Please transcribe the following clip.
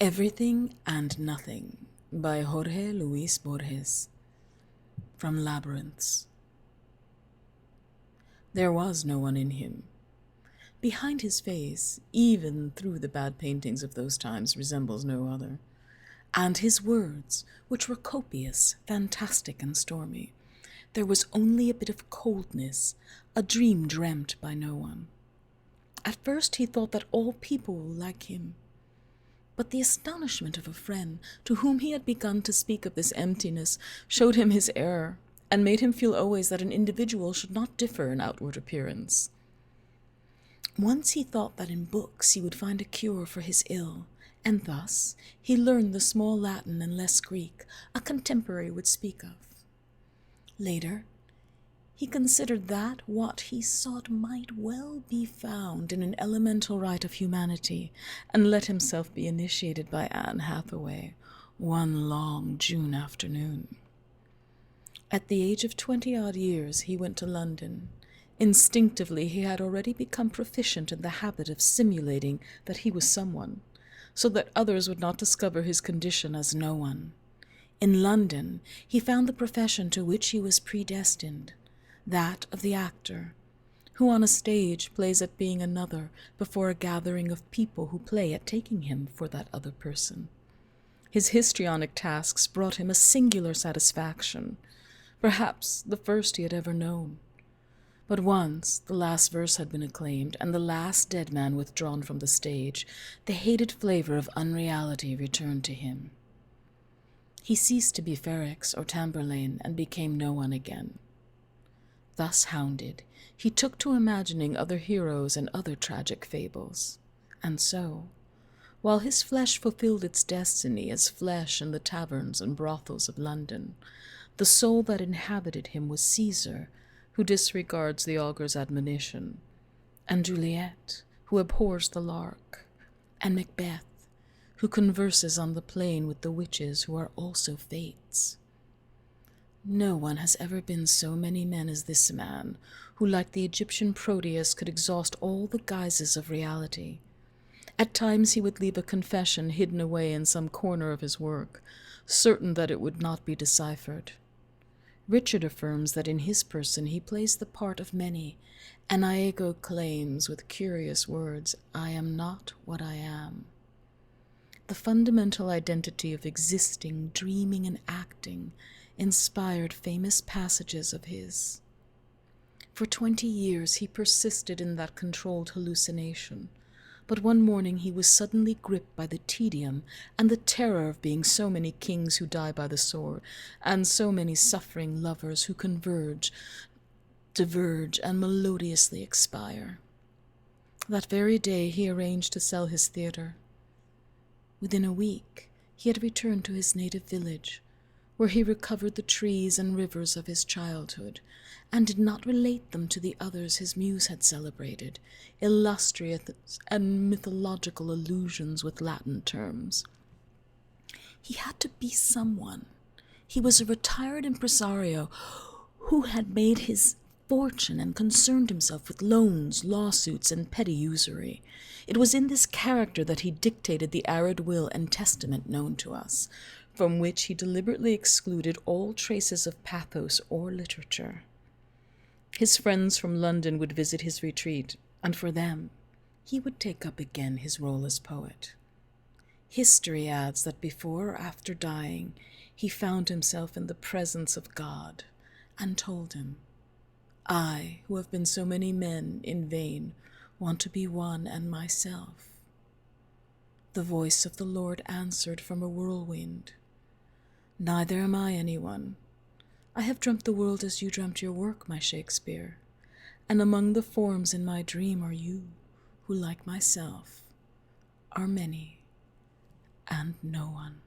Everything and Nothing by Jorge Luis Borges. From Labyrinths. There was no one in him. Behind his face, even through the bad paintings of those times, resembles no other. And his words, which were copious, fantastic, and stormy, there was only a bit of coldness, a dream dreamt by no one. At first he thought that all people were like him. But the astonishment of a friend, to whom he had begun to speak of this emptiness, showed him his error, and made him feel always that an individual should not differ in outward appearance. Once he thought that in books he would find a cure for his ill, and thus he learned the small Latin and less Greek a contemporary would speak of. Later, he considered that what he sought might well be found in an elemental rite of humanity, and let himself be initiated by Anne Hathaway one long June afternoon. At the age of 20-odd years, he went to London. Instinctively, he had already become proficient in the habit of simulating that he was someone, so that others would not discover his condition as no one. In London, he found the profession to which he was predestined, that of the actor, who on a stage plays at being another before a gathering of people who play at taking him for that other person. His histrionic tasks brought him a singular satisfaction, perhaps the first he had ever known. But once the last verse had been acclaimed, and the last dead man withdrawn from the stage, the hated flavor of unreality returned to him. He ceased to be Ferrex or Tamburlaine, and became no one again. Thus hounded, he took to imagining other heroes and other tragic fables. And so, while his flesh fulfilled its destiny as flesh in the taverns and brothels of London, the soul that inhabited him was Caesar, who disregards the augur's admonition, and Juliet, who abhors the lark, and Macbeth, who converses on the plain with the witches who are also fates. No one has ever been so many men as this man, who, like the Egyptian Proteus, could exhaust all the guises of reality. At times he would leave a confession hidden away in some corner of his work, certain that it would not be deciphered. Richard affirms that in his person he plays the part of many, and Iago claims with curious words, "I am not what I am." The fundamental identity of existing, dreaming, and acting inspired famous passages of his. For 20 years he persisted in that controlled hallucination, but one morning he was suddenly gripped by the tedium and the terror of being so many kings who die by the sword, and so many suffering lovers who converge, diverge, and melodiously expire. That very day he arranged to sell his theatre. Within a week he had returned to his native village, where he recovered the trees and rivers of his childhood, and did not relate them to the others his muse had celebrated, illustrious and mythological allusions with Latin terms. He had to be someone. He was a retired impresario who had made his fortune and concerned himself with loans, lawsuits, and petty usury. It was in this character that he dictated the arid will and testament known to us, from which he deliberately excluded all traces of pathos or literature. His friends from London would visit his retreat, and for them he would take up again his role as poet. History adds that before or after dying, he found himself in the presence of God, and told him, "I, who have been so many men in vain, want to be one and myself." The voice of the Lord answered from a whirlwind, "Neither am I anyone. I have dreamt the world as you dreamt your work, my Shakespeare, and among the forms in my dream are you, who, like myself, are many and no one."